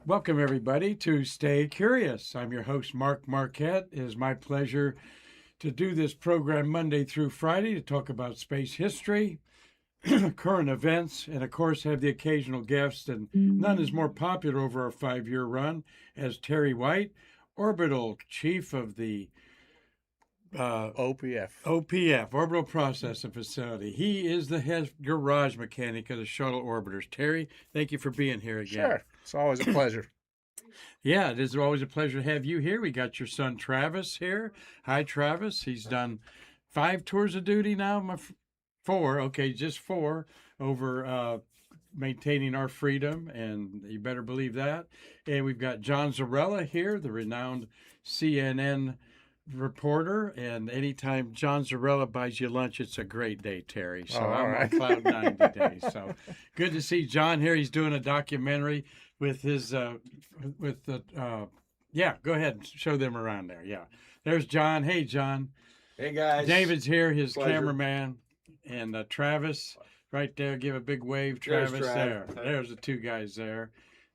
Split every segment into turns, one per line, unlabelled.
Welcome, everybody, to Stay Curious. I'm your host, Mark Marquette. It is my pleasure to do this program Monday through Friday to talk about space history, current events, and of course, have the occasional guest. And none is more popular over our 5 year run as Terry White, orbital chief of the
OPF.
OPF, Orbital Processing Facility. He is the head garage mechanic of the shuttle orbiters. Terry, thank you for being here again.
Sure. It's always a pleasure.
Yeah, it is always a pleasure to have you here. We got your son Travis here. Hi, Travis. He's done 5 tours of duty now. Four, okay, just four over maintaining our freedom, and you better believe that. And we've got John Zarella here, the renowned CNN reporter. And anytime John Zarella buys you lunch, it's a great day, Terry. So
All
I'm on
right.
cloud 90 days. So good to see John here. He's doing a documentary with his with the yeah. Go ahead and show them around there. Yeah, there's John. Hey, John.
Hey guys.
David's here, his
Pleasure.
cameraman, and Travis right there. Give a big wave,
There's
Travis.
Trav.
There's the two guys there.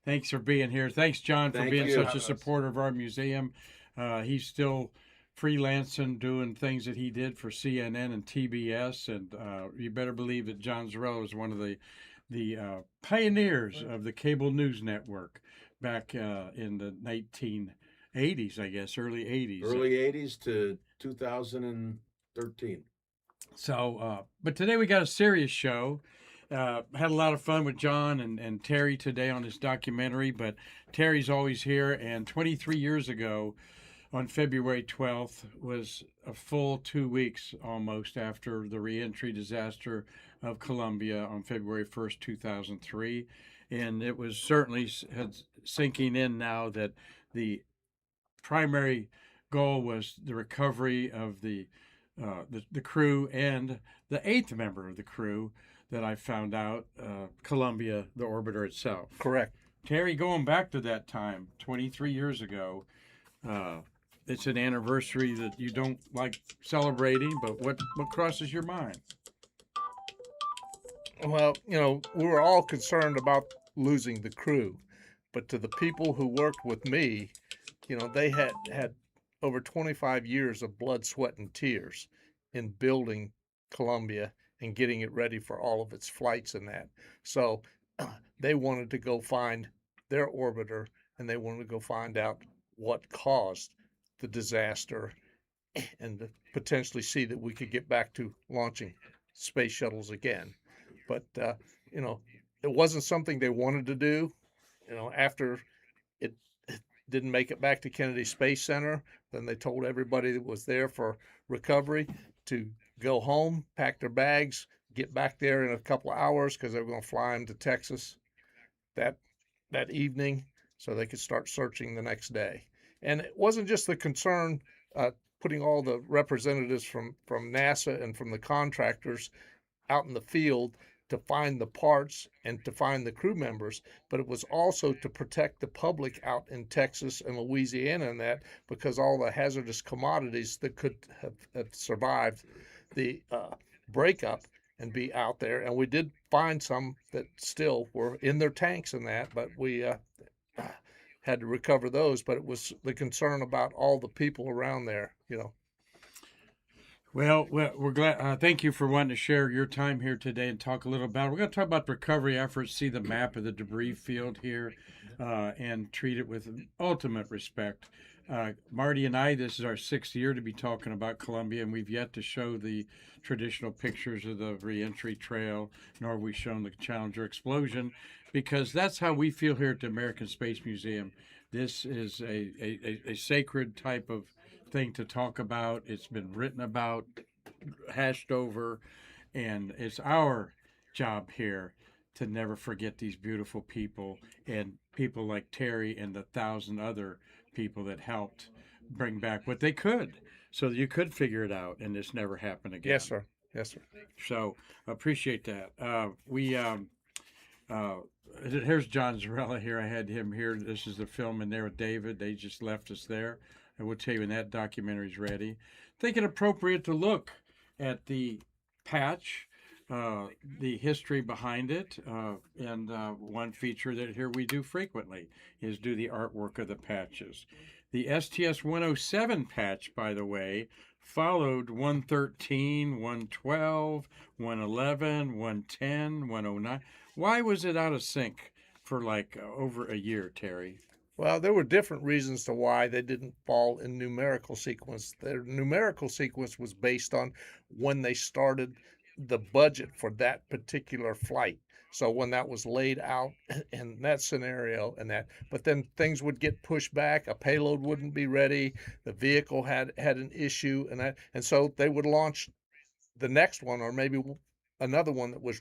Thanks for being here. Thanks, John, for
Thank
being
you.
such a supporter of our museum. He's still freelancing, doing things that he did for CNN and TBS, and you better believe that John Zarella was one of the pioneers of the cable news network back in the 1980s, I guess, early 80s.
Early 80s to 2013.
So, but today we got a serious show. Had a lot of fun with John and Terry today on this documentary, but Terry's always here. And 23 years ago, on February 12th, was a full 2 weeks almost after the reentry disaster of Columbia on February 1st, 2003. And it was certainly sinking in now that the primary goal was the recovery of the crew and the 8th member of the crew that I found out, Columbia, the orbiter itself.
Correct.
Terry, going back to that time, 23 years ago, it's an anniversary that you don't like celebrating, but what crosses your mind?
Well, we were all concerned about losing the crew, but to the people who worked with me, they had over 25 years of blood, sweat, and tears in building Columbia and getting it ready for all of its flights and that. So they wanted to go find their orbiter, and they wanted to go find out what caused the disaster and to potentially see that we could get back to launching space shuttles again. But, it wasn't something they wanted to do. After it didn't make it back to Kennedy Space Center, then they told everybody that was there for recovery to go home, pack their bags, get back there in a couple of hours because they were going to fly them to Texas that evening so they could start searching the next day. And it wasn't just the concern putting all the representatives from NASA and from the contractors out in the field to find the parts and to find the crew members, but it was also to protect the public out in Texas and Louisiana and that, because all the hazardous commodities that could have survived the breakup and be out there. And we did find some that still were in their tanks and that, but we had to recover those. But it was the concern about all the people around there,
Well, we're glad. Thank you for wanting to share your time here today and talk a little about it. We're going to talk about the recovery efforts, see the map of the debris field here, and treat it with ultimate respect. Marty and I, this is our 6th year to be talking about Columbia, and we've yet to show the traditional pictures of the reentry trail, nor have we shown the Challenger explosion, because that's how we feel here at the American Space Museum. This is a sacred type of thing to talk about. It's been written about, hashed over, and it's our job here to never forget these beautiful people and people like Terry and the 1,000 other people that helped bring back what they could so that you could figure it out and this never happened again.
Yes, sir. Yes, sir.
So appreciate that. Here's John Zarella here. I had him here. This is the film in there with David. They just left us there. And we'll tell you when that documentary's ready. Think it appropriate to look at the patch the history behind it, and one feature that here we do frequently is do the artwork of the patches. The STS 107 patch, by the way, followed 113, 112, 111, 110, 109. Why was it out of sync for like over a year, Terry?
Well, there were different reasons to why they didn't fall in numerical sequence. Their numerical sequence was based on when they started the budget for that particular flight. So when that was laid out in that scenario and that, but then things would get pushed back, a payload wouldn't be ready, the vehicle had an issue and so they would launch the next one or maybe another one that was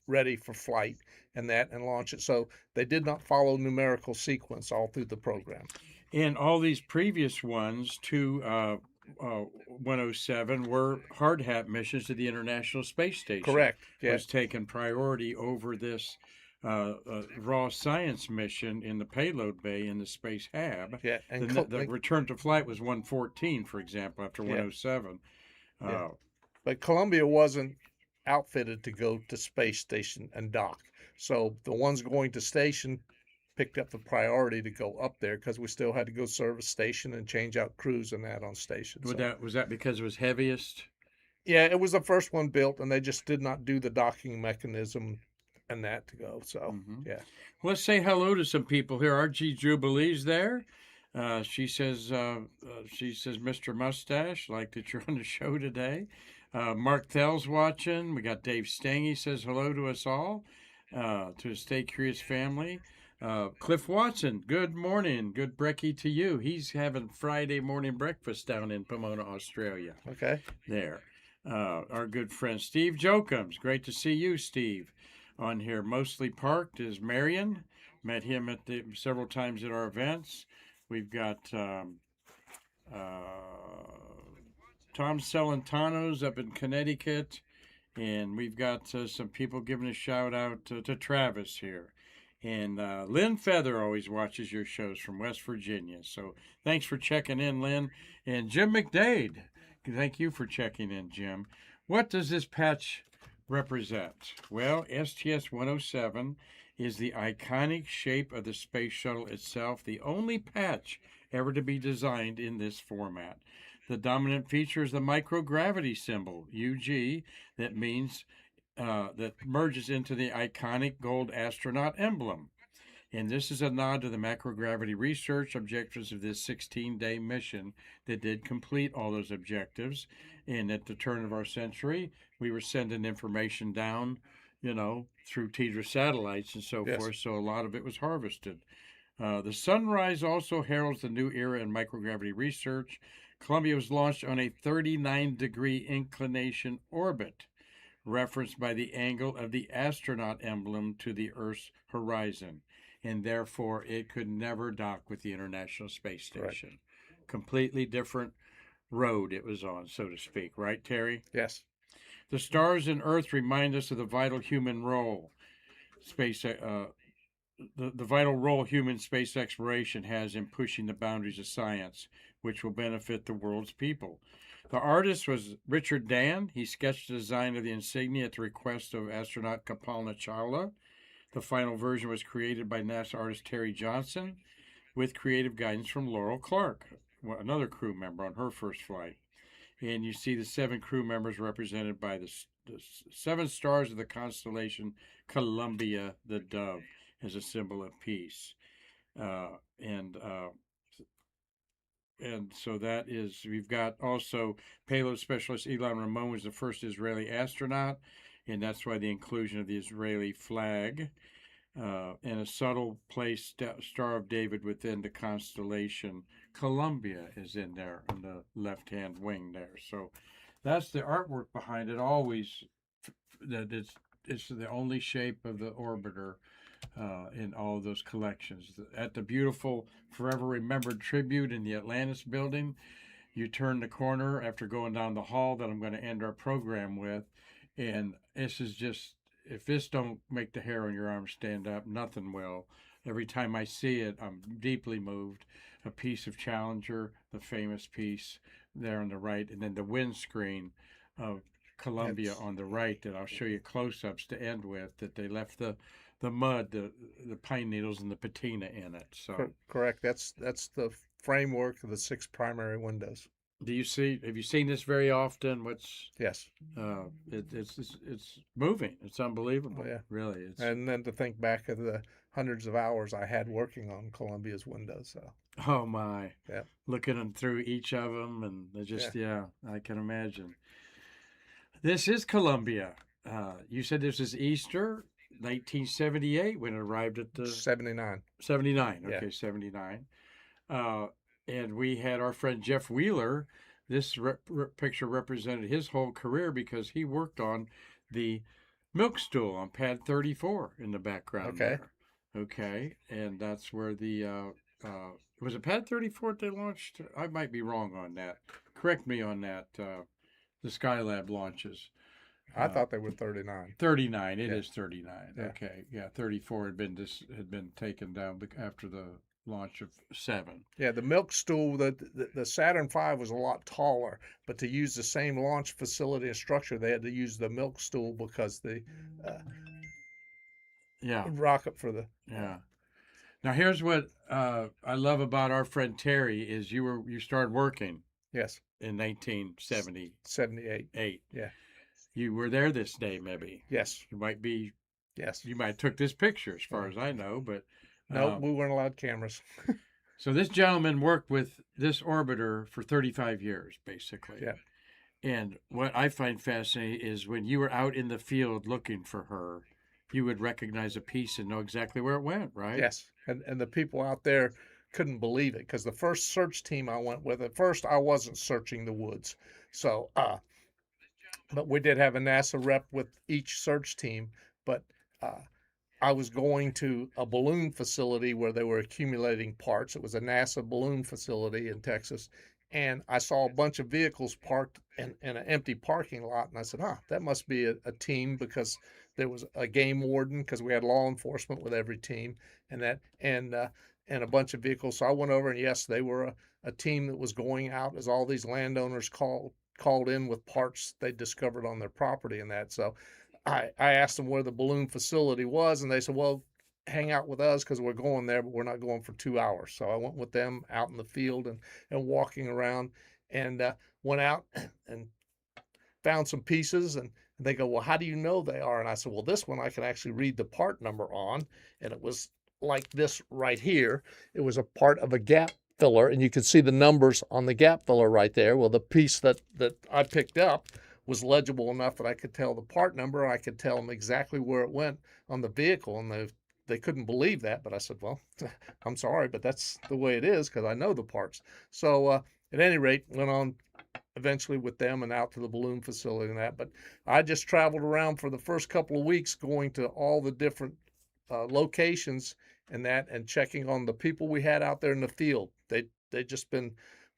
ready for flight and launch it. So they did not follow numerical sequence all through the program.
And all these previous ones to 107 were hard hat missions to the International Space Station.
Correct. Yeah.
Was taken priority over this raw science mission in the payload bay in the Space Hab.
Yeah. And
the return to flight was 114, for example, after 107.
Yeah. But Columbia wasn't outfitted to go to space station and dock. So the ones going to station picked up the priority to go up there because we still had to go service station and change out crews and that on station.
Was that because it was heaviest?
Yeah, it was the first one built, and they just did not do the docking mechanism and that to go. So yeah.
Well, let's say hello to some people here. RG Jubilee's there. She says, Mr. Mustache, like that you're on the show today. Mark Thell's watching. We got Dave Stangy says hello to us all, to the Stay Curious family. Cliff Watson, good morning. Good brekkie to you. He's having Friday morning breakfast down in Pomona, Australia.
Okay.
There. Our good friend Steve Jokums. Great to see you, Steve, on here. Mostly Parked is Marion. Met him several times at our events. We've got Tom Celentano's up in Connecticut, and we've got some people giving a shout out to Travis here. And Lynn Feather always watches your shows from West Virginia. So thanks for checking in, Lynn. And Jim McDade, thank you for checking in, Jim. What does this patch represent? Well, STS 107 is the iconic shape of the space shuttle itself, the only patch ever to be designed in this format. The dominant feature is the microgravity symbol, UG, that means that merges into the iconic gold astronaut emblem. And this is a nod to the macrogravity research objectives of this 16-day mission that did complete all those objectives. And at the turn of our century, we were sending information down, through TEDRA satellites and so forth. So a lot of it was harvested. The sunrise also heralds the new era in microgravity research. Columbia was launched on a 39-degree inclination orbit, referenced by the angle of the astronaut emblem to the Earth's horizon, and therefore it could never dock with the International Space Station. Right. Completely different road it was on, so to speak. Right, Terry?
Yes.
The stars and Earth remind us of the vital human role the vital role human space exploration has in pushing the boundaries of science, which will benefit the world's people. The artist was Richard Dan. He sketched the design of the insignia at the request of astronaut Kapalna Chawla. The final version was created by NASA artist Terry Johnson, with creative guidance from Laurel Clark, another crew member on her first flight. And you see the 7 crew members represented by the 7 stars of the constellation Columbia, the dove, as a symbol of peace. And so that is, we've got also payload specialist Ilan Ramon was the first Israeli astronaut, and that's why the inclusion of the Israeli flag, and a subtle placed Star of David within the constellation Columbia is in there on the left-hand wing there. So that's the artwork behind it. Always that it's the only shape of the orbiter in all of those collections. At the beautiful Forever Remembered tribute in the Atlantis building, you turn the corner after going down the hall that I'm going to end our program with, and this is just, if this don't make the hair on your arm stand up, nothing will. Every time I see it, I'm deeply moved. A piece of Challenger, the famous piece there on the right, and then the windscreen of Columbia
It's
on the right that I'll show you close-ups to end with. That they left the mud, the pine needles, and the patina in it. So,
correct. That's the framework of the 6 primary windows.
do you see? Have you seen this very often? What's
Yes.
it's moving. It's unbelievable.
Oh, yeah.
Really. It's
And then to think back of the hundreds of hours I had working on Columbia's windows. So
oh my.
yeah,
Looking them through each of them, and they just
yeah,
I can imagine. This is Columbia. You said this is Easter, 1978, when it arrived at the
79.
79.
Yeah.
Okay, 79. Uh, and we had our friend Jeff Wheeler. This picture represented his whole career because he worked on the milk stool on pad 34 in the background
Okay.
there. Okay, and that's where the was it pad 34 they launched? I might be wrong on that. Correct me on that. The Skylab launches.
I thought they were 39.
39. It
Yeah.
is 39.
Yeah.
Okay. Yeah, 34 had been taken down after the launch of 7.
Yeah, the milk stool, the Saturn V was a lot taller, but to use the same launch facility and structure, they had to use the milk stool because the
Yeah.
rocket for the
Yeah. Now here's what I love about our friend Terry is you started working
yes,
in 1978.
78. Yeah.
You were there this day, maybe.
Yes.
You might be.
Yes.
You might have took this picture, as far as I know, but
No, we weren't allowed cameras.
so this gentleman worked with this orbiter for 35 years, basically.
Yeah.
And what I find fascinating is when you were out in the field looking for her, you would recognize a piece and know exactly where it went, right?
Yes. And the people out there couldn't believe it because the first search team I went with, at first I wasn't searching the woods. So, but we did have a NASA rep with each search team. But I was going to a balloon facility where they were accumulating parts. It was a NASA balloon facility in Texas. And I saw a bunch of vehicles parked in an empty parking lot. And I said, that must be a team because there was a game warden because we had law enforcement with every team and and a bunch of vehicles. So I went over and yes, they were a team that was going out as all these landowners called in with parts they discovered on their property and that. So I asked them where the balloon facility was, and they said, well, hang out with us because we're going there, but we're not going for 2 hours. So I went with them out in the field and walking around and went out and found some pieces. And they go, well, how do you know they are? And I said, well, this one I can actually read the part number on. And it was like this right here. It was a part of a gap filler, and you could see the numbers on the gap filler right there. Well, the piece that I picked up was legible enough that I could tell the part number. I could tell them exactly where it went on the vehicle, and they couldn't believe that. But I said, well, I'm sorry, but that's the way it is because I know the parts. So at any rate, went on eventually with them and out to the balloon facility and that. But I just traveled around for the first couple of weeks going to all the different locations and that and checking on the people we had out there in the field. They just been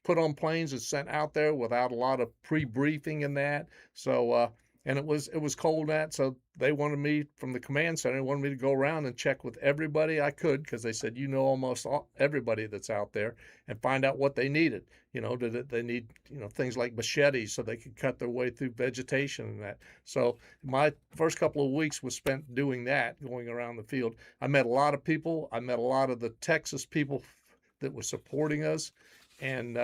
put on planes and sent out there without a lot of pre-briefing and that. So and it was cold that, so they wanted me from the command center. They wanted me to go around and check with everybody I could because they said almost everybody that's out there and find out what they needed. Did they need things like machetes so they could cut their way through vegetation and that. So my first couple of weeks was spent doing that, going around the field. I met a lot of people. I met a lot of the Texas people that were supporting us, and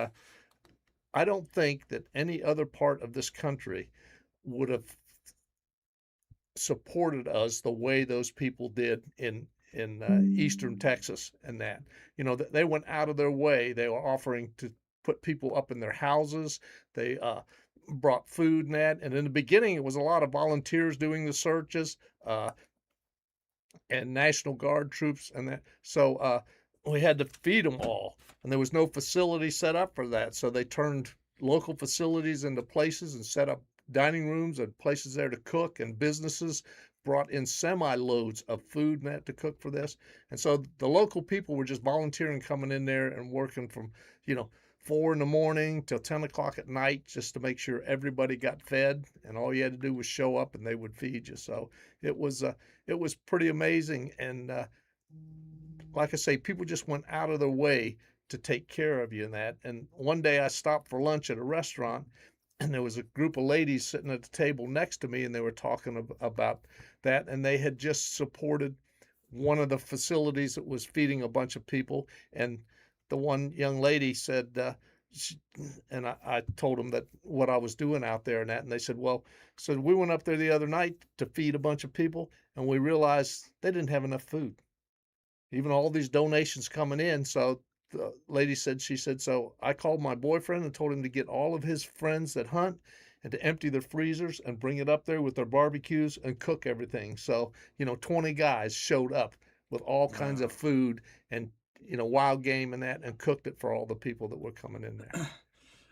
I don't think that any other part of this country would have supported us the way those people did in eastern Texas and that. They went out of their way. They were offering to put people up in their houses. They brought food and that. And in the beginning, it was a lot of volunteers doing the searches and National Guard troops and that. So we had to feed them all, and there was no facility set up for that. So they turned local facilities into places and set up dining rooms and places there to cook, and businesses brought in semi-loads of food and that to cook for this. And so the local people were just volunteering, coming in there and working from 4 in the morning till 10 o'clock at night just to make sure everybody got fed, and all you had to do was show up and they would feed you. So it was pretty amazing. And like I say, people just went out of their way to take care of you and that. And one day I stopped for lunch at a restaurant, and there was a group of ladies sitting at the table next to me, and they were talking about that, and they had just supported one of the facilities that was feeding a bunch of people, and the one young lady said, she, and I told them that what I was doing out there and that, and they said, well, so we went up there the other night to feed a bunch of people, and we realized they didn't have enough food, even all these donations coming in. So the lady said, she said, so I called my boyfriend and told him to get all of his friends that hunt and to empty their freezers and bring it up there with their barbecues and cook everything. So, 20 guys showed up with all kinds
Wow.
of food and, wild game and that, and cooked it for all the people that were coming in there.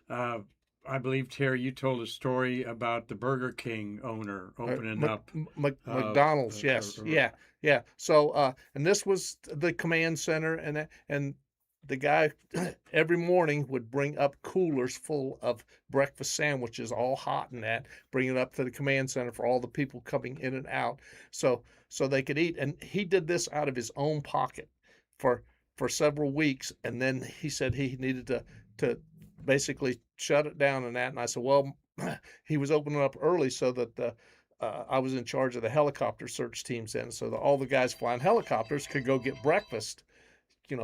Uh, I believe, Terry, you told a story about the Burger King owner opening up
McDonald's,
a,
yes,
a,
yeah, yeah. So, and this was the command center, and the guy every morning would bring up coolers full of breakfast sandwiches, all hot and that, bring it up to the command center for all the people coming in and out, so they could eat. And he did this out of his own pocket for for several weeks, and then he said he needed to basically shut it down and that. And I said, well, he was opening up early so that I was in charge of the helicopter search teams then, so that all the guys flying helicopters could go get breakfast,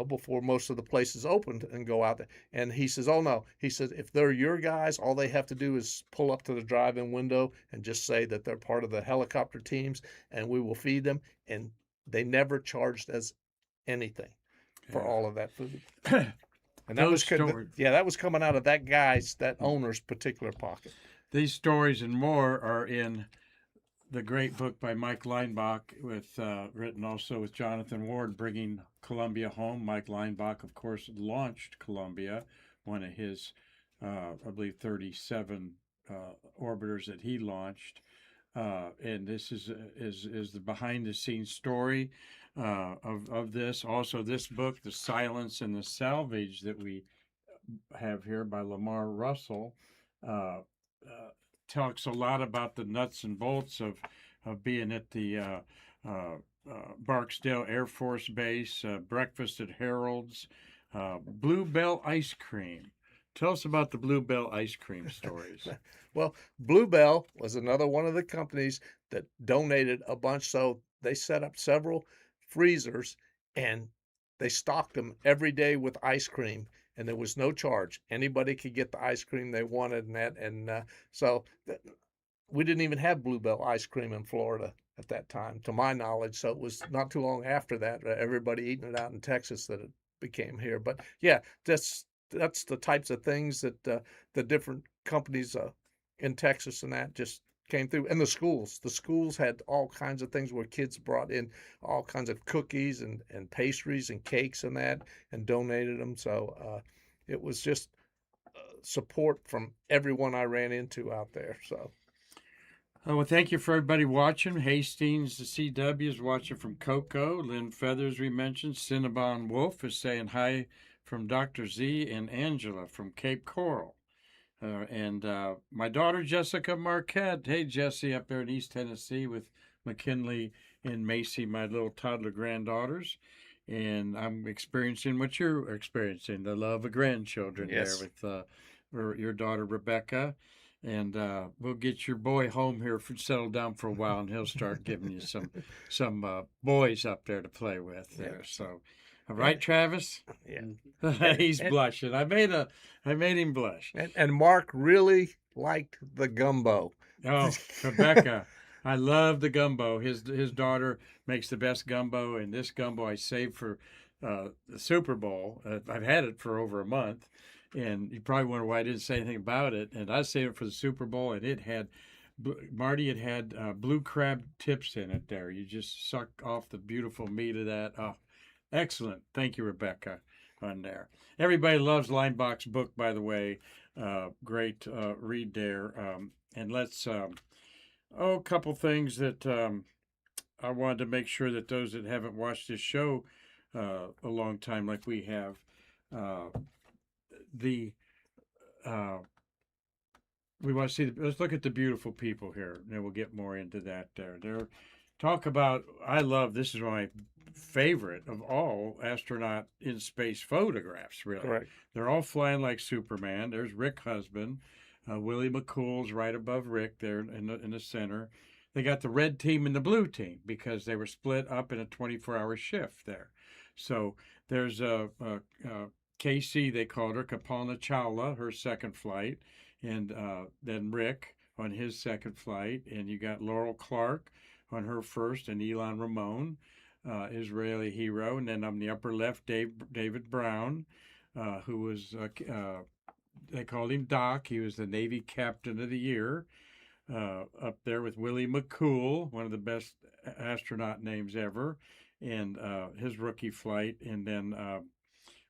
before most of the places opened and go out there. And he says, oh no, he says, if they're your guys, all they have to do is pull up to the drive-in window and just say that they're part of the helicopter teams, and we will feed them. And they never charged us anything for all of that food. And that
Those
was
stories.
yeah, that was coming out of that owner's particular pocket.
These stories and more are in the great book by Mike Leinbach, with written also with Jonathan Ward, Bringing Columbia Home. Mike Leinbach, of course, launched Columbia, one of his, I believe, 37 orbiters that he launched. And this is the behind the scenes story of this. Also, this book, The Silence and the Salvage, that we have here by Lamar Russell, uh, talks a lot about the nuts and bolts of being at the Barksdale Air Force Base, breakfast at Harold's, Bluebell ice cream. Tell us about the Bluebell ice cream stories.
Well, Bluebell was another one of the companies that donated a bunch. So they set up several freezers, and they stocked them every day with ice cream, and there was no charge. Anybody could get the ice cream they wanted and that. And so we didn't even have Bluebell ice cream in Florida at that time, to my knowledge. So it was not too long after that, everybody eating it out in Texas, that it became here. But yeah, that's the types of things that the different companies in Texas and that just came through. And the schools had all kinds of things where kids brought in all kinds of cookies and pastries and cakes and that, and donated them. So it was just support from everyone I ran into out there. So.
Well, thank you for everybody watching. Hastings, the CW, is watching from Cocoa. Lynn Feathers, we mentioned. Cinnabon Wolf is saying hi from Dr. Z, and Angela from Cape Coral. And my daughter, Jessica Marquette. Hey, Jessie, up there in East Tennessee with McKinley and Macy, my little toddler granddaughters. And I'm experiencing what you're experiencing, the love of grandchildren.
Yes.
There with your daughter, Rebecca. And we'll get your boy home here, settled down for a while, and he'll start giving you some boys up there to play with there.
Yeah.
So, all right, Travis.
Yeah.
He's blushing. I made him blush.
And Mark really liked the gumbo.
Oh, Rebecca, I love the gumbo. His daughter makes the best gumbo, and this gumbo I saved for the Super Bowl. I've had it for over a month. And you probably wonder why I didn't say anything about it. And I saved it for the Super Bowl, and it had, Marty had blue crab tips in it there. You just suck off the beautiful meat of that. Oh, excellent. Thank you, Rebecca, on there. Everybody loves Leinbach's book, by the way. Great read there. And let's, a couple things that I wanted to make sure that those that haven't watched this show a long time like we have, we want to see let's look at the beautiful people here, and then we'll get more into that there. Talk about, I love, this is my favorite of all astronaut in space photographs, really.
Correct.
They're all flying like Superman. There's Rick Husband. Willie McCool's right above Rick there in the center. They got the red team and the blue team because they were split up in a 24-hour shift there. So there's Casey, they called her Kapalna Chawla, her second flight, and then Rick on his second flight, and you got Laurel Clark on her first, and Elon Ramon, Israeli hero, and then on the upper left, David Brown, who was they called him Doc. He was the Navy Captain of the Year, up there with Willie McCool, one of the best astronaut names ever, and his rookie flight, and then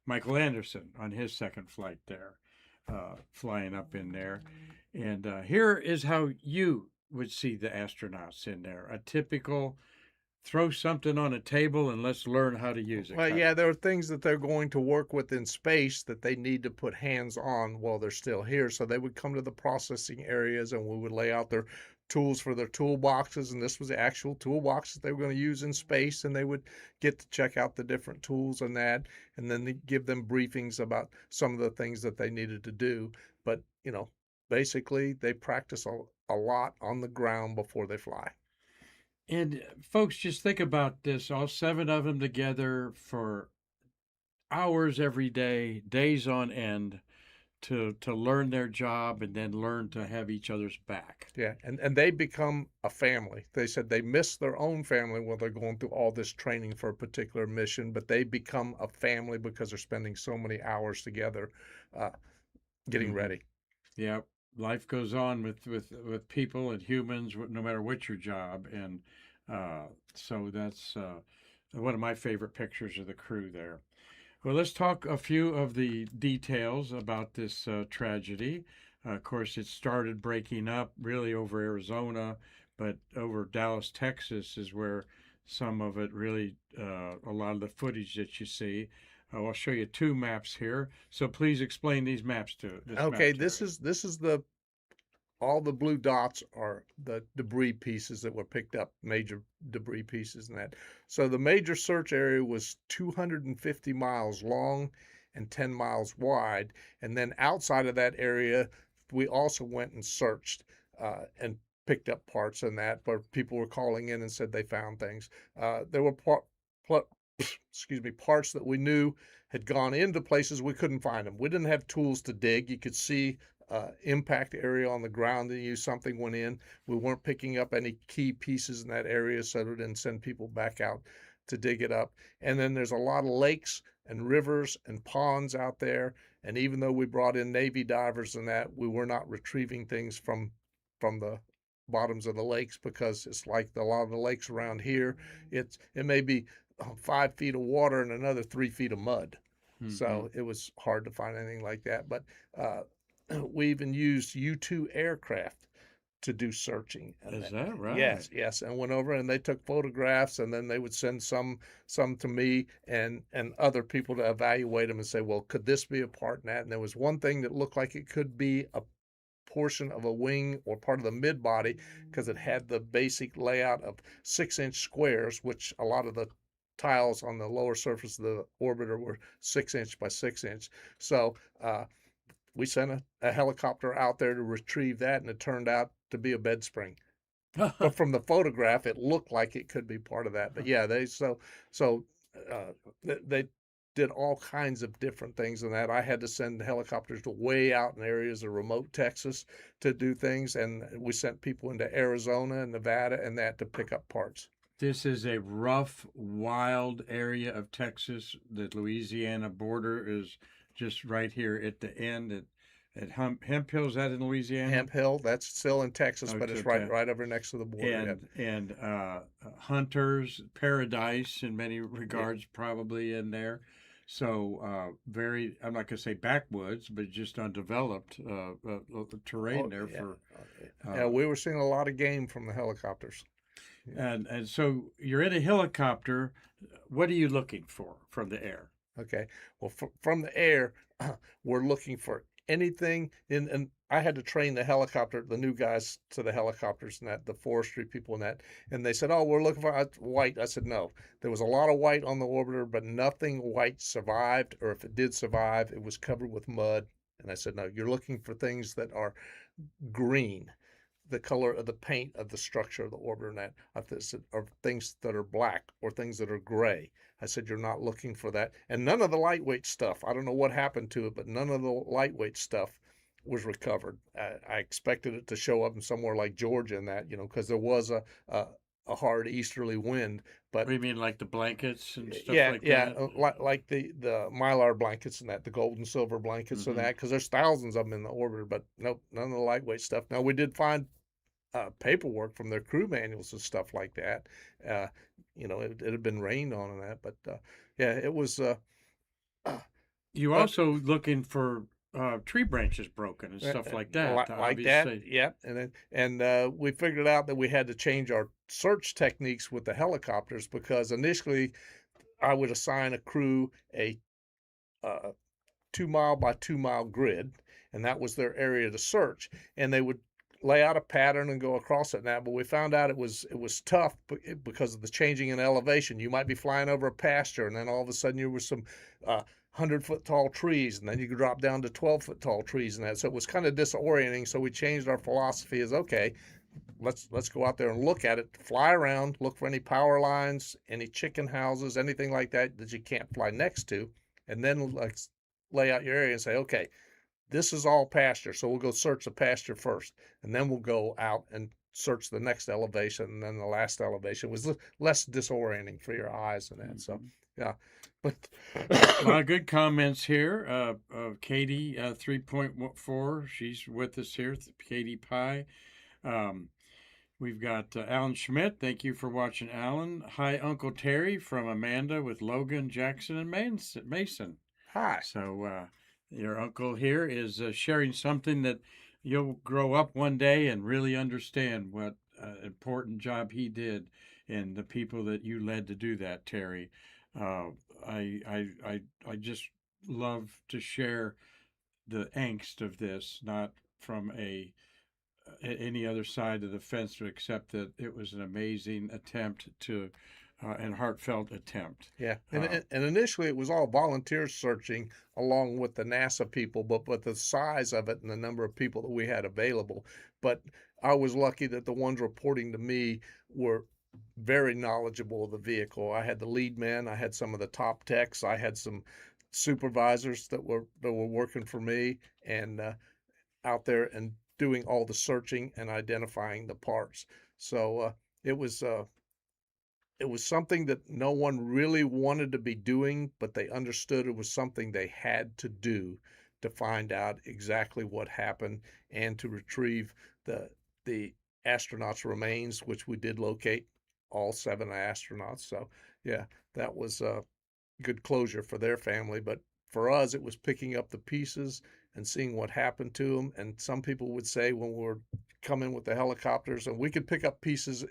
Michael Anderson on his second flight there, flying up in there. And here is how you would see the astronauts in there. A typical throw something on a table and let's learn how to use it.
Well, yeah, there are things that they're going to work with in space that they need to put hands on while they're still here. So they would come to the processing areas and we would lay out their tools for their toolboxes. And this was the actual toolboxes they were going to use in space. And they would get to check out the different tools and that. And then they give them briefings about some of the things that they needed to do. But, basically they practice a lot on the ground before they fly.
And folks, just think about this: all 7 of them together for hours every day, days on end, to learn their job and then learn to have each other's back.
Yeah, and they become a family. They said they miss their own family while they're going through all this training for a particular mission, but they become a family because they're spending so many hours together, getting ready.
Yeah, life goes on with people and humans, no matter what your job, and so that's one of my favorite pictures of the crew there. Well, let's talk a few of the details about this tragedy. Of course, it started breaking up really over Arizona, but over Dallas, Texas is where some of it really, a lot of the footage that you see. I'll show you 2 maps here. So please explain these maps to this
Okay,
map to
this is the all the blue dots are the debris pieces that were picked up, major debris pieces and that. So the major search area was 250 miles long and 10 miles wide. And then outside of that area, we also went and searched and picked up parts in that, where people were calling in and said they found things. There were parts that we knew had gone into places we couldn't find them. We didn't have tools to dig. You could see impact area on the ground and you something went in. We weren't picking up any key pieces in that area, so we didn't send people back out to dig it up. And then there's a lot of lakes and rivers and ponds out there. And even though we brought in Navy divers and that, we were not retrieving things from the bottoms of the lakes, because it's like a lot of the lakes around here, it may be 5 feet of water and another 3 feet of mud. So it was hard to find anything like that. But we even used U-2 aircraft to do searching.
Is that right?
Yes, and went over and they took photographs, and then they would send some to me and other people to evaluate them and say, well, could this be a part in that? And there was one thing that looked like it could be a portion of a wing or part of the mid body, because it had the basic layout of 6-inch squares, which a lot of the tiles on the lower surface of the orbiter were 6-inch by 6-inch. So we sent a helicopter out there to retrieve that, and it turned out to be a bed spring. But from the photograph, it looked like it could be part of that. But yeah, they did all kinds of different things in that. I had to send helicopters to way out in areas of remote Texas to do things, and we sent people into Arizona and Nevada and that to pick up parts.
This is a rough, wild area of Texas. The Louisiana border is just right here at the end at Hemp Hill. Is that in Louisiana?
Hemp Hill, that's still in Texas, but it's
okay.
right over next to the border.
And Hunter's Paradise in many regards, probably in there. So very, I'm not going to say backwoods, but just undeveloped terrain there.
Yeah, we were seeing a lot of game from the helicopters.
And so you're in a helicopter. What are you looking for from the air?
Okay. Well, from the air, we're looking for anything. And I had to train the new guys to the helicopters and that, the forestry people and that. And they said, oh, we're looking for white. I said, no. There was a lot of white on the orbiter, but nothing white survived. Or if it did survive, it was covered with mud. And I said, no, you're looking for things that are green, the color of the paint of the structure of the orbiter, and that or things that are black or things that are gray. I said, you're not looking for that. And none of the lightweight stuff, I don't know what happened to it, but none of the lightweight stuff was recovered. I expected it to show up in somewhere like Georgia and that, because there was a hard easterly wind. But
What do you mean, like the blankets and stuff
yeah,
like
yeah,
that?
like the mylar blankets and that, the gold and silver blankets and
Mhm.
that, because there's thousands of them in the orbiter. But nope, none of the lightweight stuff. Now we did find paperwork from their crew manuals and stuff like that. Uh, it had been rained on and that, but yeah, it was.
You
But
also looking for tree branches broken and stuff like that,
like that,
obviously.
yep. And we figured out that we had to change our search techniques with the helicopters, because initially I would assign a crew a 2 mile by 2 mile grid, and that was their area to search, and they would lay out a pattern and go across it now. But we found out it was tough because of the changing in elevation. You might be flying over a pasture, and then all of a sudden there was some 100-foot tall trees, and then you could drop down to 12-foot tall trees, and that. So it was kind of disorienting. So we changed our philosophy as, okay, let's go out there and look at it, fly around, look for any power lines, any chicken houses, anything like that that you can't fly next to, and then like lay out your area and say, okay, this is all pasture, so we'll go search the pasture first, and then we'll go out and search the next elevation, and then the last elevation was less disorienting for your eyes and that. So
Mhm.
yeah, but
A lot of good comments here. Katie 3.4, she's with us here. Katie Pie. Um, we've got Alan Schmidt. Thank you for watching, Alan. Hi, Uncle Terry from Amanda with Logan, Jackson, and Mason.
hi.
So your uncle here is sharing something that you'll grow up one day and really understand what important job he did and the people that you led to do that, Terry. Uh, I just love to share the angst of this, not from any other side of the fence, except that it was an amazing attempt to and heartfelt attempt.
Yeah, and
Uh,
and initially it was all volunteer searching along with the NASA people, but the size of it and the number of people that we had available. But I was lucky that the ones reporting to me were very knowledgeable of the vehicle. I had the lead man, I had some of the top techs, I had some supervisors that were working for me and out there and doing all the searching and identifying the parts. So it was. It was something that no one really wanted to be doing, but they understood it was something they had to do to find out exactly what happened and to retrieve the astronauts' remains, which we did locate all 7 astronauts. So yeah, that was good closure for their family. But for us, it was picking up the pieces and seeing what happened to them. And some people would say when we were coming with the helicopters, and we could pick up pieces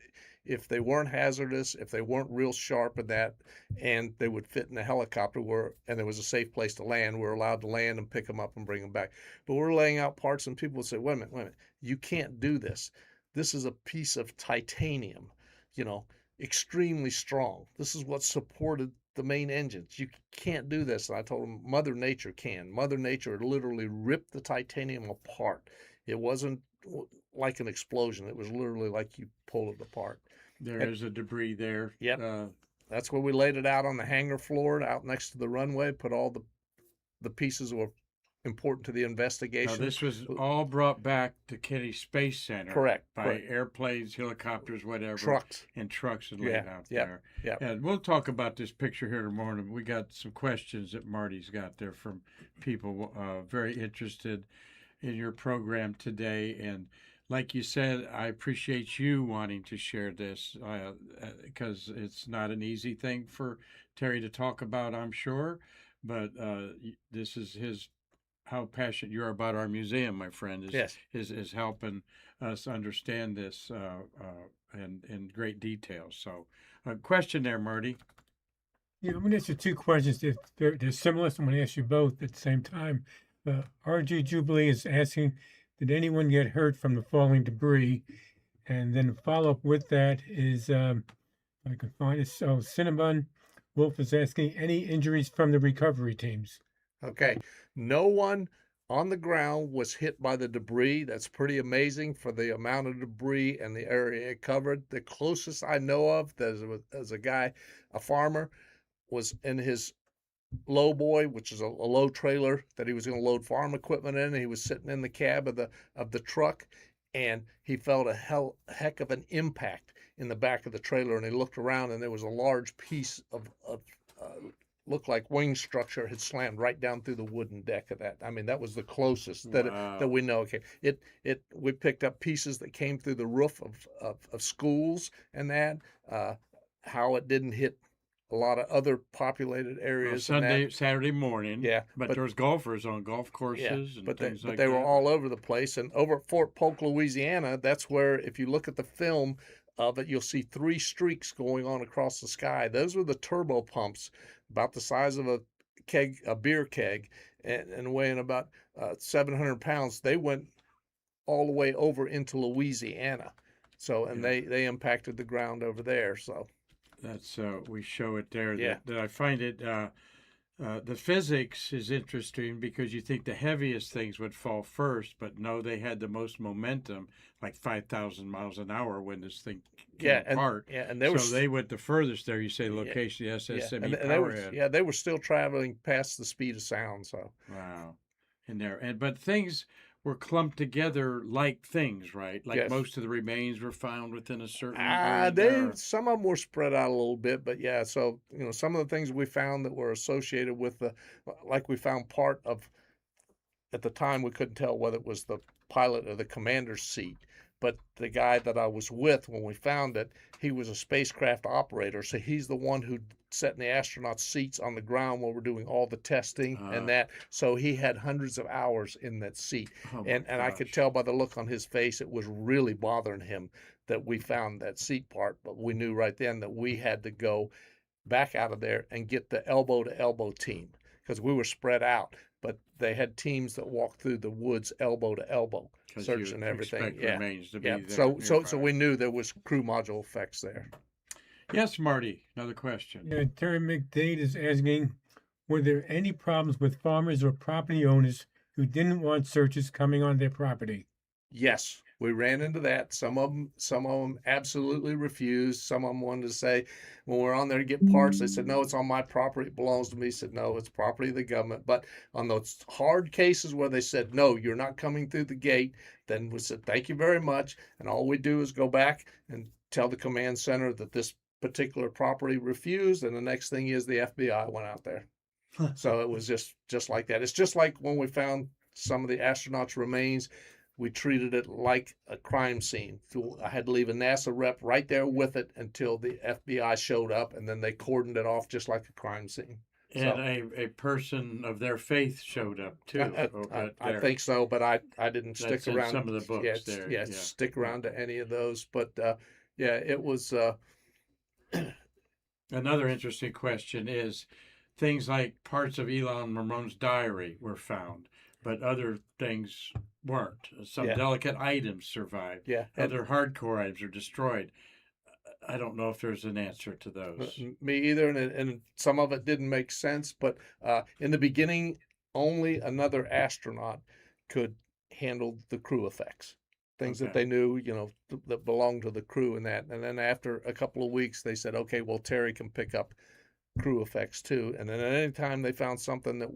if they weren't hazardous, if they weren't real sharp and that, and they would fit in the helicopter and there was a safe place to land. We're allowed to land and pick them up and bring them back. But we're laying out parts, and people would say, wait a minute, you can't do this. This is a piece of titanium, you know, extremely strong. This is what supported the main engines. You can't do this. And I told him Mother Nature can. Mother Nature literally ripped the titanium apart. It wasn't like an explosion. It was literally like you pull it apart.
there
And
is a debris there.
yep, that's where we laid it out on the hangar floor out next to the runway, put all the pieces that were important to the
Now,
investigation.
this was all brought back to Kennedy Space Center
Correct,
by
correct.
airplanes, helicopters, whatever,
Trucks.
and trucks and laid
Yeah,
out
yep,
there.
yep.
And we'll talk about this picture here tomorrow. We got some questions that Marty's got there from people very interested in your program today. And like you said, I appreciate you wanting to share this because it's not an easy thing for Terry to talk about, I'm sure. But this is his how passionate you are about our museum, my friend,
Yes.
is helping us understand this in great detail. So, a question there, Marty.
Yeah, I'm going to ask you two questions. They're similar, so I'm going to ask you both at the same time. RG Jubilee is asking, did anyone get hurt from the falling debris? And then a follow-up with that is, if I can find it. So Cinnabon Wolf is asking, any injuries from the recovery teams?
Okay. No one on the ground was hit by the debris. That's pretty amazing for the amount of debris and the area it covered. The closest I know of, there's a guy, a farmer, was in his low boy, which is a low trailer that he was going to load farm equipment in. And he was sitting in the cab of the truck, and he felt a heck of an impact in the back of the trailer. And he looked around, and there was a large piece of looked like wing structure had slammed right down through the wooden deck of that. I mean, that was the closest that
Wow.
we know. Okay, we picked up pieces that came through the roof of schools and that. How it didn't hit a lot of other populated
Well,
areas. And
Sunday, Saturday morning.
Yeah,
but there was golfers on golf courses and
but
things like
they
that.
were all over the place. And over at Fort Polk, Louisiana, that's where, if you look at the film of it, you'll see 3 streaks going on across the sky. Those were the turbo pumps, about the size of a beer keg, and weighing about 700 pounds. They went all the way over into Louisiana. So, and
Yeah.
they impacted the ground over there. So
That's we show it there.
Yeah.
That I find it. The physics is interesting because you think the heaviest things would fall first, but no, they had the most momentum, like 5,000 miles an hour when this thing came apart.
and there
So
was
they went the furthest there. You say
Yeah.
location, the SSME
and they
Powerhead.
they were still traveling past the speed of sound. So
Wow, in there, but things were clumped together like things, right? Like
Yes.
most of the remains were found within a certain area
they
there.
some of them were spread out a little bit, but yeah. So some of the things we found that were associated with like we found part of, at the time we couldn't tell whether it was the pilot or the commander's seat, but the guy that I was with when we found it, he was a spacecraft operator, so he's the one who set in the astronauts' seats on the ground while we're doing all the testing and that. So he had hundreds of hours in that seat,
Oh my
and I could
gosh.
tell by the look on his face it was really bothering him that we found that seat part. But we knew right then that we had to go back out of there and get the elbow to elbow team, because we were spread out, but they had teams that walked through the woods elbow to elbow,
'Cause
searching
you
everything.
expect
Yeah,
remains to be
yeah.
there
So
nearby.
we knew there was crew module effects there.
Yes, Marty. Another question.
Yeah, Terry McDade is asking, were there any problems with farmers or property owners who didn't want searches coming on their property?
Yes, we ran into that. Some of them absolutely refused. Some of them wanted to say, when we're on there to get parts, they said, no, it's on my property, it belongs to me. I said, no, it's property of the government. But on those hard cases where they said, no, you're not coming through the gate, then we said, thank you very much. And all we do is go back and tell the command center that this particular property refused. And the next thing is the FBI went out there. So it was just like that. It's just like when we found some of the astronauts' remains. We treated it like a crime scene. I had to leave a NASA rep right there with it until the FBI showed up, and then they cordoned it off just like a crime scene.
And a person of their faith showed up too.
I think so, but I didn't
That's
stick
in
around.
some of the books there. Yeah.
Stick around to any of those. But it was.
Another interesting question is things like parts of Elon Ramon's diary were found, but other things weren't. Some
Yeah.
delicate items survived.
Yeah, and
Other hardcore items are destroyed. I don't know if there's an answer to those.
me either, and some of it didn't make sense. But in the beginning, only another astronaut could handle the crew effects, things that
Okay.
they knew, that belonged to the crew and that. And then after a couple of weeks, they said, okay, well, Terry can pick up crew effects too. And then at any time they found something that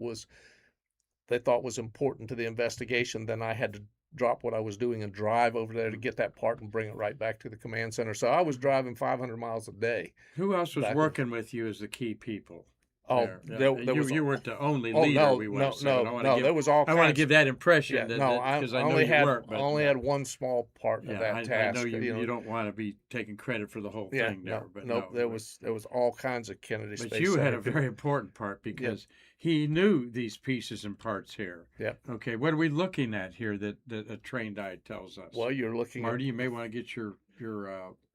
they thought was important to the investigation, then I had to drop what I was doing and drive over there to get that part and bring it right back to the command center. So I was driving 500 miles a day.
Who else was
Back-
working with you as the key people?
Oh,
there
was.
you weren't the only
Oh
leader.
no,
we
no,
want to say. I
no,
wanna
no.
give,
There was all.
I want to
kinds
give that impression
Yeah,
that
no,
because I know
only
you
had
weren't. But
only had one small part of
yeah,
that
I
task.
know you don't want to be taking credit for the whole
Yeah,
thing there.
no,
But
nope.
no,
there was all kinds of Kennedy
But
Space
you had
Center
a very important part because he knew these pieces and parts here.
Yep.
Okay, what are we looking at here that a trained eye tells us?
Well, you're looking
Marty, you may want to get your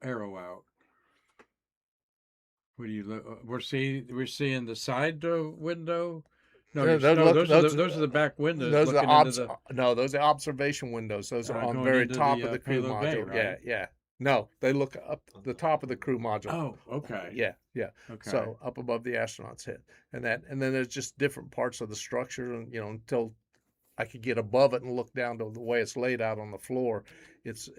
arrow out. What do you look? We're seeing the side window. No,
Yeah,
those are the back windows.
those are
looking into
those are observation windows. Those are on
going
very
into
top
the,
of the crew
payload bay,
module.
right?
Yeah. No, they look up the top of the crew module.
Oh, okay.
Yeah.
Okay.
So up above the astronaut's head, and then there's just different parts of the structure, and until I could get above it and look down to the way it's laid out on the floor. It's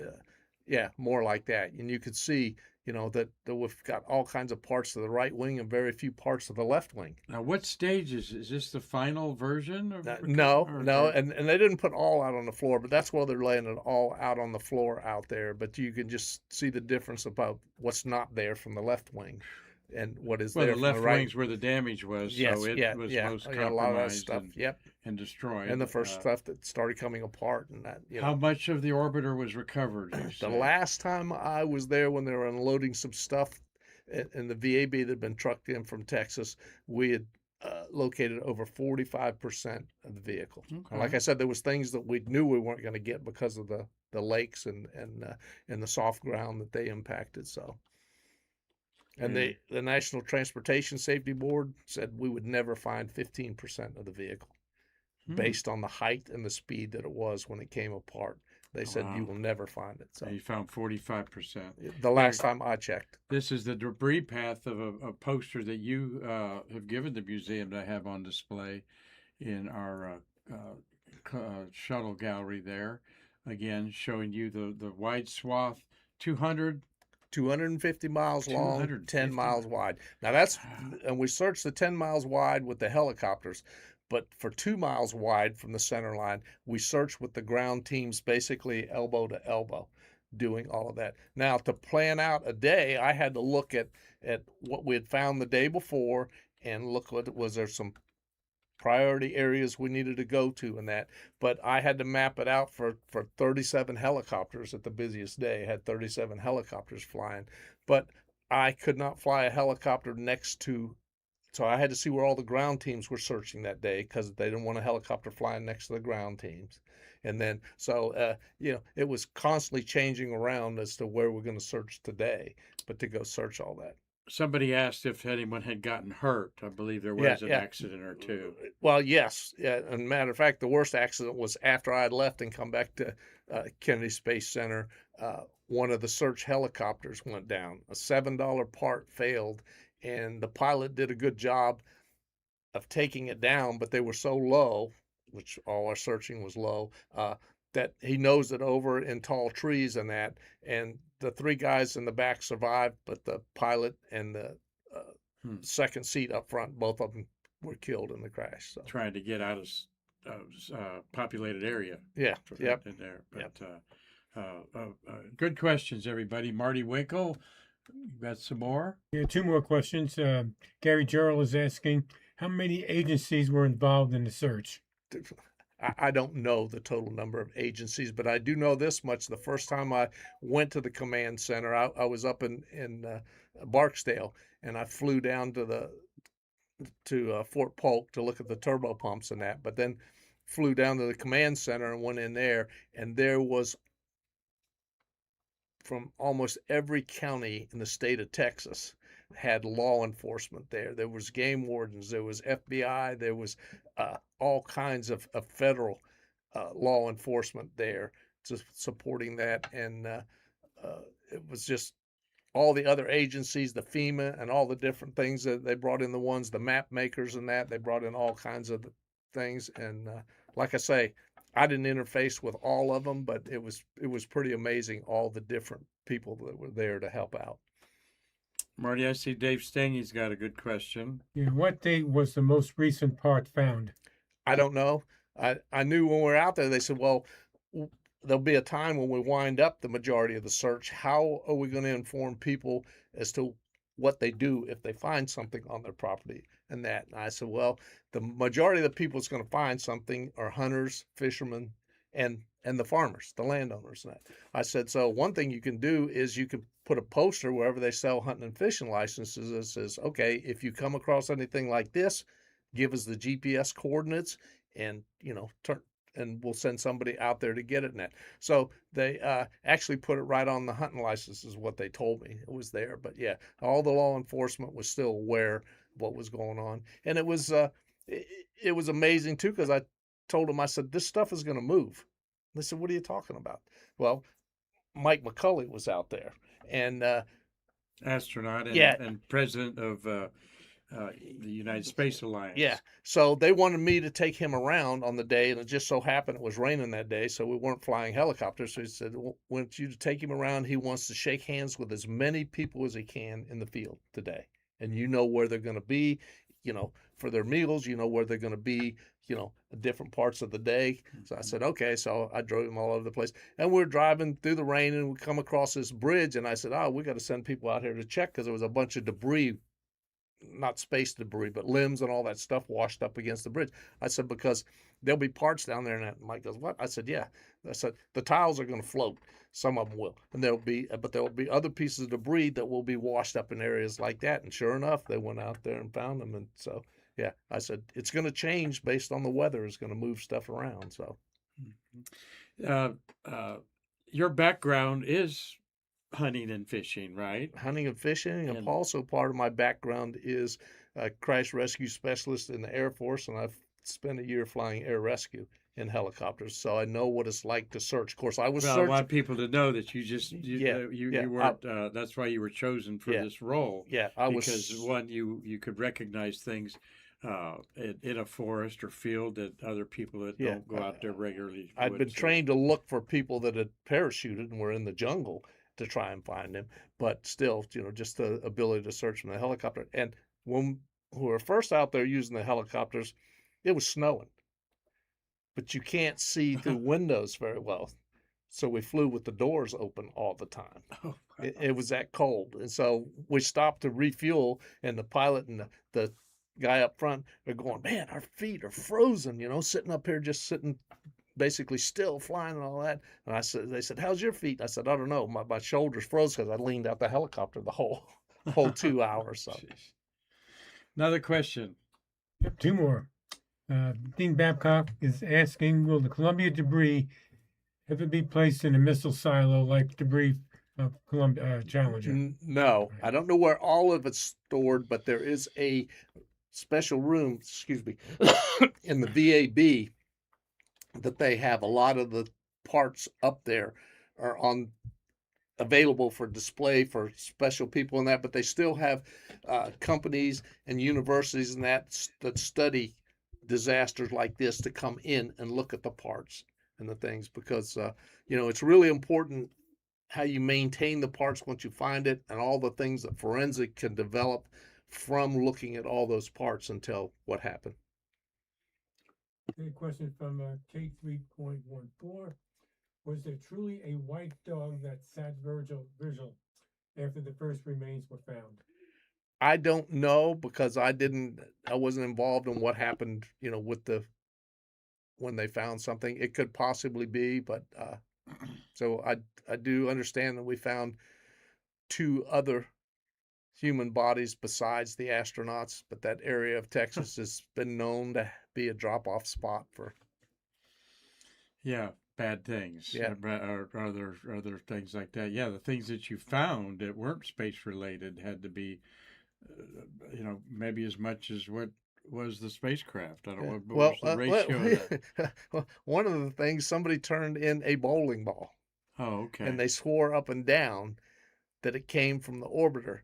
yeah, more like that. And you could see, that we've got all kinds of parts of the right wing and very few parts of the left wing.
Now, what stage is this? The final version of
No, no,
or
and they didn't put all out on the floor, but that's why they're laying it all out on the floor out there. But you can just see the difference about what's not there from the left wing and what is
well,
there
the
from
left
the right.
wing's where the damage was,
Yes,
so it
yeah,
was
yeah,
most
yeah, a lot of that
compromised
stuff. Yep,
and destroyed.
and the first stuff that started coming apart, and that.
How much of the orbiter was recovered? You
The
say?
last time I was there, when they were unloading some stuff in the VAB that had been trucked in from Texas, we had located over 45% of the vehicle. And like
Okay.
I said, there was things that we knew we weren't going to get because of the lakes and the soft ground that they impacted. So, and
Yeah.
the National Transportation Safety Board said we would never find 15% of the vehicle
Hmm.
based on the height and the speed that it was when it came apart. They said you
Wow.
will never find it. So
You found 45%.
the last time I checked.
This is the debris path of a poster that you have given the museum to have on display in our shuttle gallery there. Again, showing you the wide swath, 200.
250 miles long, 10
250
miles
miles.
wide. Now and we searched the 10 miles wide with the helicopters, but for 2 miles wide from the center line, we searched with the ground teams basically elbow to elbow doing all of that. Now, to plan out a day, I had to look at what we had found the day before and look was there some priority areas we needed to go to and that. But I had to map it out for 37 helicopters at the busiest day. I had 37 helicopters flying, but I could not fly a helicopter next to. So I had to see where all the ground teams were searching that day because they didn't want a helicopter flying next to the ground teams. And then, so, it was constantly changing around as to where we're going to search today, but to go search all that.
Somebody asked if anyone had gotten hurt. I believe there
Yeah,
was an
yeah.
accident or two.
Well, yes. Yeah, and matter of fact, the worst accident was after I had left and come back to Kennedy Space Center. One of the search helicopters went down. A $7 part failed, and the pilot did a good job of taking it down, but they were so low, which all our searching was low, that he nosed it over in tall trees and that. And the three guys in the back survived, but the pilot and the second seat up front, both of them were killed in the crash. So
Trying to get out of populated area.
yeah, yep.
In there. But good questions, everybody. Marty Winkle, you got some more?
Yeah, two more questions. Gary Gerald is asking, how many agencies were involved in the search?
I don't know the total number of agencies, but I do know this much. The first time I went to the command center, I was up in Barksdale, and I flew down to Fort Polk to look at the turbo pumps and that. But then flew down to the command center and went in there, and there was from almost every county in the state of Texas had law enforcement there. There was game wardens, there was FBI, there was all kinds of federal law enforcement there supporting that. And it was just all the other agencies, the FEMA and all the different things that they brought in, the map makers and that, they brought in all kinds of things. And like I say, I didn't interface with all of them, but it was pretty amazing, all the different people that were there to help out.
Marty, I see Dave Stangy's got a good question.
Yeah, what date was the most recent part found?
I don't know. I knew when we were out there, they said, well, there'll be a time when we wind up the majority of the search. How are we going to inform people as to what they do if they find something on their property and that? And I said, well, the majority of the people that's going to find something are hunters, fishermen, and the farmers, the landowners. And that. I said, so one thing you can do is you can put a poster wherever they sell hunting and fishing licenses that says, okay, if you come across anything like this, give us the GPS coordinates and, and we'll send somebody out there to get it. And that. So they actually put it right on the hunting license is what they told me. It was there. But yeah, all the law enforcement was still aware of what was going on. And it was amazing too, because I told them, I said, this stuff is going to move. They said, what are you talking about? Well, Mike McCulley was out there and
astronaut and,
yeah.
and president of the United Space Alliance.
Yeah. So they wanted me to take him around on the day, and it just so happened it was raining that day, so we weren't flying helicopters. So he said, "Want you to take him around. He wants to shake hands with as many people as he can in the field today, and you know where they're going to be, for their meals. You know where they're going to be, at different parts of the day." So I said, "Okay." So I drove him all over the place, and we're driving through the rain, and we come across this bridge, and I said, "Oh, we got to send people out here to check because there was a bunch of debris." Not space debris, but limbs and all that stuff washed up against the bridge. I said, because there'll be parts down there. And Mike goes, "What?" I said, "Yeah." I said, "The tiles are going to float. Some of them will. And but there'll be other pieces of debris that will be washed up in areas like that." And sure enough, they went out there and found them. And so, yeah, I said, it's going to change based on the weather. It's going to move stuff around. So,
Uh, your background is hunting and fishing, right?
hunting and fishing, and
And
also part of my background is a crash rescue specialist in the Air Force, and I've spent a year flying air rescue in helicopters, so I know what it's like to search. Of course, I was
well, I
searching.
want people to know that
Yeah,
you
yeah,
weren't. That's why you were chosen for
yeah,
this role.
yeah, I
Because
was.
one, you could recognize things in a forest or field that other people that
Yeah,
don't go out there regularly
I'd
would.
been
So,
trained to look for people that had parachuted and were in the jungle to try and find them, but still, just the ability to search from the helicopter. And when we were first out there using the helicopters, it was snowing, but you can't see through windows very well. So we flew with the doors open all the time.
oh,
It was that cold. And so we stopped to refuel, and the pilot and the guy up front are going, "Man, our feet are frozen, sitting up here, just sitting basically still, flying and all that." And they said, "How's your feet?" I said, "I don't know. My shoulders froze because I leaned out the helicopter the whole 2 hours." So
jeez. Another question.
Yep, two more. Dean Babcock is asking, will the Columbia debris ever be placed in a missile silo like debris of Columbia Challenger?
No, I don't know where all of it's stored, but there is a special room, excuse me, in the VAB that they have a lot of the parts up there are on available for display for special people and that, but they still have companies and universities and that study disasters like this to come in and look at the parts and the things, because it's really important how you maintain the parts once you find it, and all the things that forensic can develop from looking at all those parts and tell what happened.
Okay, question from K3.14. Was there truly a white dog that sat Virgil after the first remains were found?
I don't know, because I wasn't involved in what happened, with when they found something. It could possibly be, but so I do understand that we found 2 other human bodies besides the astronauts, but that area of Texas has been known to be a drop-off spot for.
Yeah, bad things.
Yeah.
Or other things like that. Yeah, the things that you found that weren't space related had to be, maybe as much as what was the spacecraft. I don't know what was the ratio of that.
Well, one of the things, somebody turned in a bowling ball,
Oh, okay.
and they swore up and down that it came from the orbiter,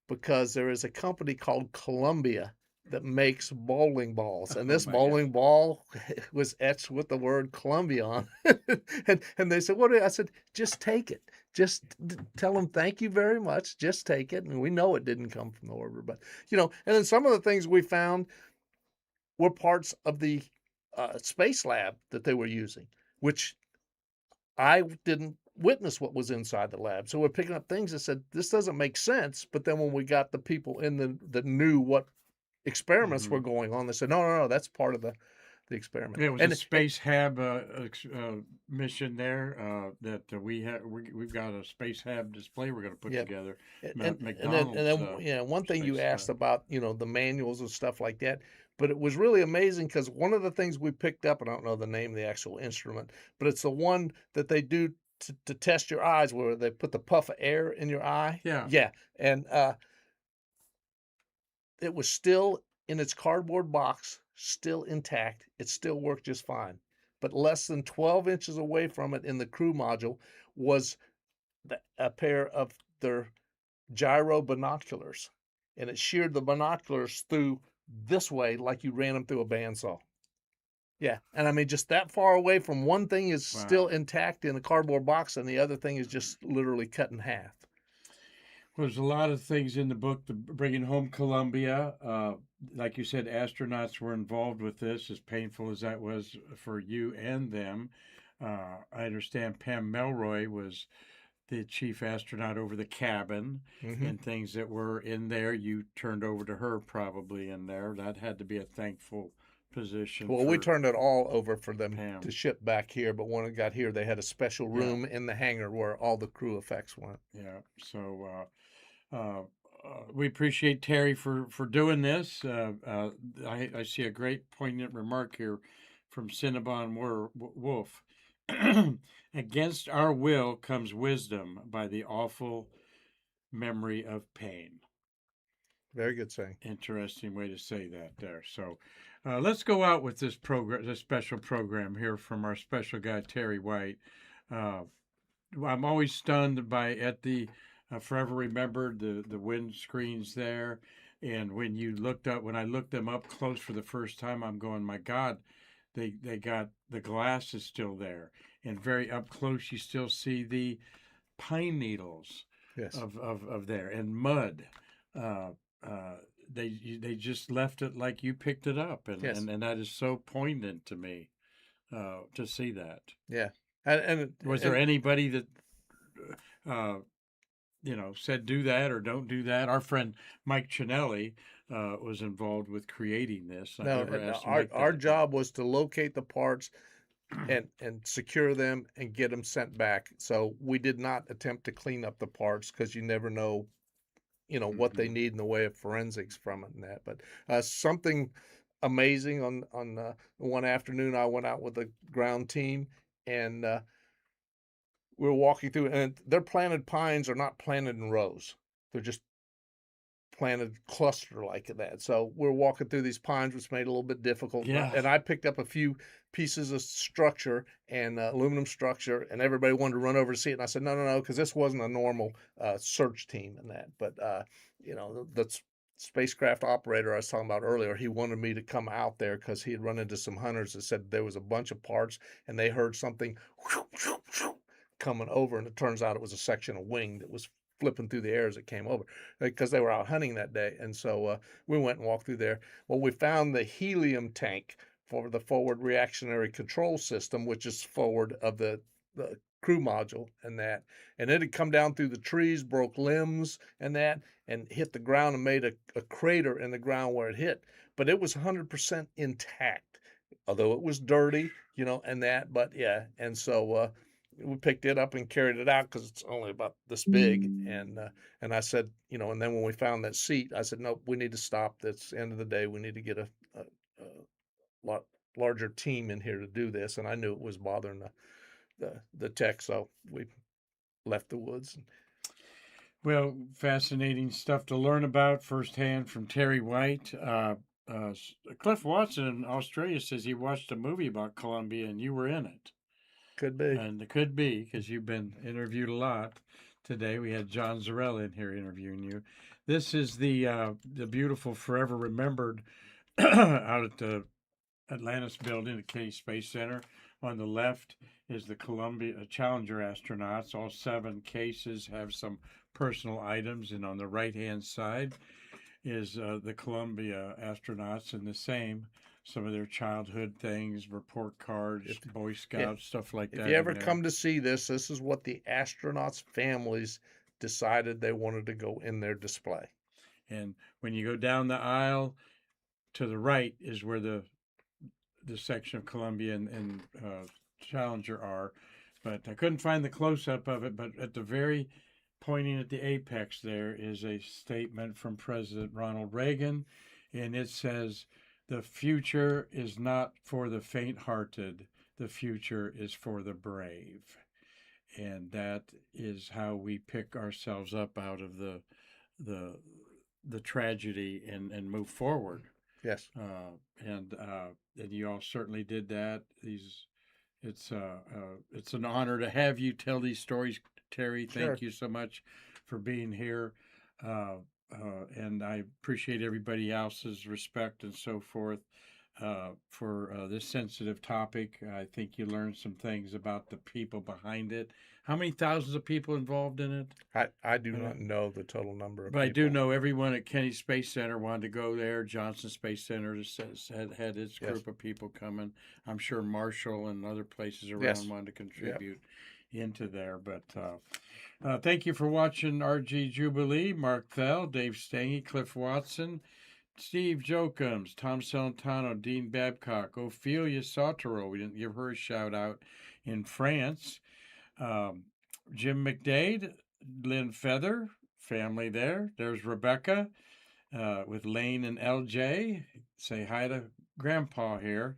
because there is a company called Columbia that makes bowling balls, and
Oh
this
my
bowling ball was etched with the word Columbia on it. and they said, "What?" I said, "Just take it. Just tell them thank you very much. Just take it." And we know it didn't come from the orbiter, but and then some of the things we found were parts of the space lab that they were using, which I didn't witness what was inside the lab. So we're picking up things that said, this doesn't make sense. But then when we got the people that knew what experiments were going on, they said, no, that's part of the experiment.
Yeah, it was
And
a space hab mission there that we've got a space hab display we're going to put
yeah,
together.
and then one thing you
space
asked
lab.
about, the manuals and stuff like that, but it was really amazing, because one of the things we picked up, and I don't know the name of the actual instrument, but it's the one that they do to test your eyes, where they put the puff of air in your eye.
Yeah.
Yeah. And it was still in its cardboard box, still intact. It still worked just fine. But less than 12 inches away from it in the crew module was a pair of their gyro binoculars. and it sheared the binoculars through this way like you ran them through a bandsaw. Yeah, and I mean, just that far away from one thing is still
Wow.
intact in a cardboard box, and the other thing is just literally cut in half.
Well, there's a lot of things in the book. The bringing home Columbia, like you said, astronauts were involved with this. As painful as that was for you and them, I understand Pam Melroy was the chief astronaut over the cabin,
Hmm.
and things that were in there you turned over to her probably in there. That had to be a thankful position
Well, we
for
turned it all over for them to
Pam.
ship back here, but when it got here, they had a special
Yeah,
room in the hangar where all the crew effects went.
yeah. So we appreciate Terry for doing this. I see a great poignant remark here from Cinnabon Wolf. Against our will comes wisdom by the awful memory of pain.
Very good saying.
Interesting way to say that there. So let's go out with this program, this special program here from our special guy Terry White. Uh, I'm always stunned by at the forever remembered the wind screens there, and when I looked them up close for the first time, I'm going, my God, they got the glass is still there, and very up close you still see the pine needles
Yes.
of there and mud. Uh, uh, they just left it like you picked it up,
Yes.
and that is so poignant to me to see that.
Yeah. And
Was there
and
anybody that uh, said do that or don't do that? Our friend Mike Chinelli was involved with creating this. I've
no,
never asked
our
Mike
our
that, but
job was to locate the parts and secure them and get them sent back. So we did not attempt to clean up the parts because you never know, what they
Mhm.
need in the way of forensics from it and that. But something amazing on one afternoon, I went out with the ground team and we were walking through, and their planted pines are not planted in rows; they're just planted cluster like that. So we're walking through these pines, which made it a little bit difficult.
Yeah,
And I picked up a few pieces of structure and aluminum structure, and everybody wanted to run over to see it. And I said, no, no, no, because this wasn't a normal search team and that. But the spacecraft operator I was talking about earlier, he wanted me to come out there because he had run into some hunters that said there was a bunch of parts, and they heard something coming over, and it turns out it was a section of wing that was flipping through the air as it came over because they were out hunting that day. And so we went and walked through there. Well, we found the helium tank for the forward reactionary control system, which is forward of the crew module and that. And it had come down through the trees, broke limbs and that, and hit the ground and made a crater in the ground where it hit. But it was 100% intact, although it was dirty, and that. But yeah, and so we picked it up and carried it out because it's only about this big. And I said, and then when we found that seat, I said, no, we need to stop. That's the end of the day. We need to get a lot larger team in here to do this. And I knew it was bothering the tech, so we left the woods.
well, fascinating stuff to learn about firsthand from Terry White. Cliff Watson in Australia says he watched a movie about Columbia and you were in it.
Could be.
And it could be because you've been interviewed a lot today. We had John Zarella in here interviewing you. This is the beautiful Forever Remembered out at the Atlantis building at Kennedy Space Center. On the left is the Columbia Challenger astronauts. All 7 cases have some personal items, and on the right-hand side is the Columbia astronauts, and the same. Some of their childhood things, report cards,
If
Boy
yeah,
Scouts, stuff like
if
that
you
in
ever
there.
come to see this, this is what the astronauts' families decided they wanted to go in their display.
And when you go down the aisle to the right is where the section of Columbia and Challenger are. But I couldn't find the close up of it. But at the very pointing at the apex there is a statement from President Ronald Reagan, and it says, "The future is not for the faint-hearted. The future is for the brave." And that is how we pick ourselves up out of the the tragedy and move forward.
Yes.
And you all certainly did that. It's an honor to have you tell these stories, Terry.
Sure.
Thank you so much for being here. Uh, and I appreciate everybody else's respect and so forth for this sensitive topic. I think you learned some things about the people behind it. How many thousands of people involved in it?
I do not know the total number of
But I
people.
do know everyone at Kennedy Space Center wanted to go there. Johnson Space Center had its
Yes.
group of people coming. I'm sure Marshall and other places around
Yes.
wanted to contribute into there. But thank you for watching RG Jubilee. Mark Thel, Dave Stange, Cliff Watson, Steve Jokums, Tom Celentano, Dean Babcock, Ophelia Sauterelle. We didn't give her a shout out in France. Jim McDade, Lynn Feather, family there. There's Rebecca with Lane and LJ. Say hi to Grandpa here.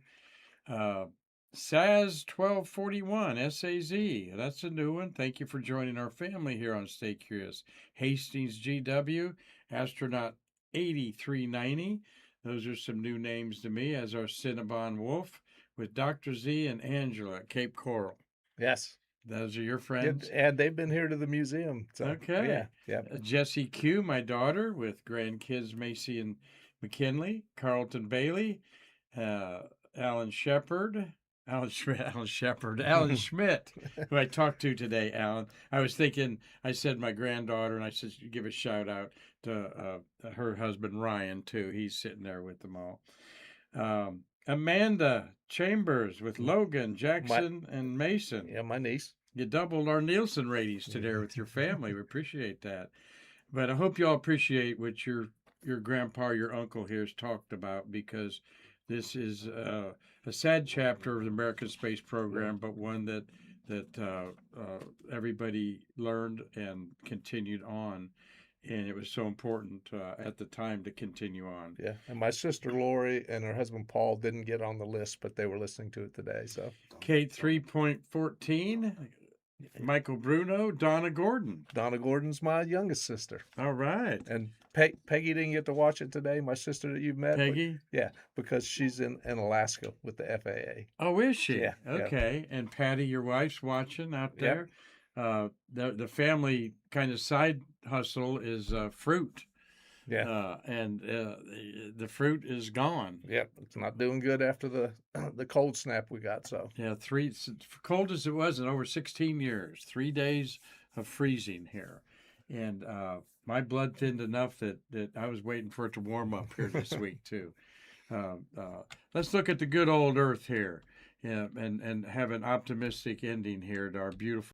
Saz 1241 SAZ. That's a new one. Thank you for joining our family here on Stay Curious. Hastings GW, Astronaut 8390. Those are some new names to me, as our Cinnabon Wolf with Dr. Z and Angela at Cape Coral.
Yes.
Those are your
Yeah,
friends.
and they've been here to the museum. So,
Okay.
Yeah. Yeah.
Jessie Q, my daughter, with grandkids Macy and McKinley, Carlton Bailey, Alan Shepard, Alan Schmidt, who I talked to today, Alan. I was thinking, I said my granddaughter, and I said, give a shout out to her husband, Ryan, too. He's sitting there with them all. Amanda Chambers with Logan, Jackson, and Mason.
Yeah, my niece.
You doubled our Nielsen ratings today with your family. We appreciate that. But I hope you all appreciate what your grandpa, your uncle here has talked about, because this is a sad chapter of the American space program, but one that everybody learned and continued on. And it was so important at the time to continue on.
Yeah, and my sister Lori and her husband Paul didn't get on the list, but they were listening to it today. So
Kate 3.14, Michael Bruno, Donna Gordon.
Donna Gordon's my youngest sister,
All right.
and Peggy didn't get to watch it today. My sister that you've met, but-
Peggy?
yeah, because she's in Alaska with the FAA.
Oh, is she?
Yeah, yeah.
Okay. And Patty, your wife's watching out
Yep.
there. The family kind of side hustle is fruit.
Yeah,
And the fruit is gone.
yep, it's not doing good after the cold snap we got. So
Yeah, cold as it was in over 16 years, 3 days of freezing here. And my blood thinned enough that I was waiting for it to warm up here this week, too. Let's look at the good old Earth here, and have an optimistic ending here to our beautiful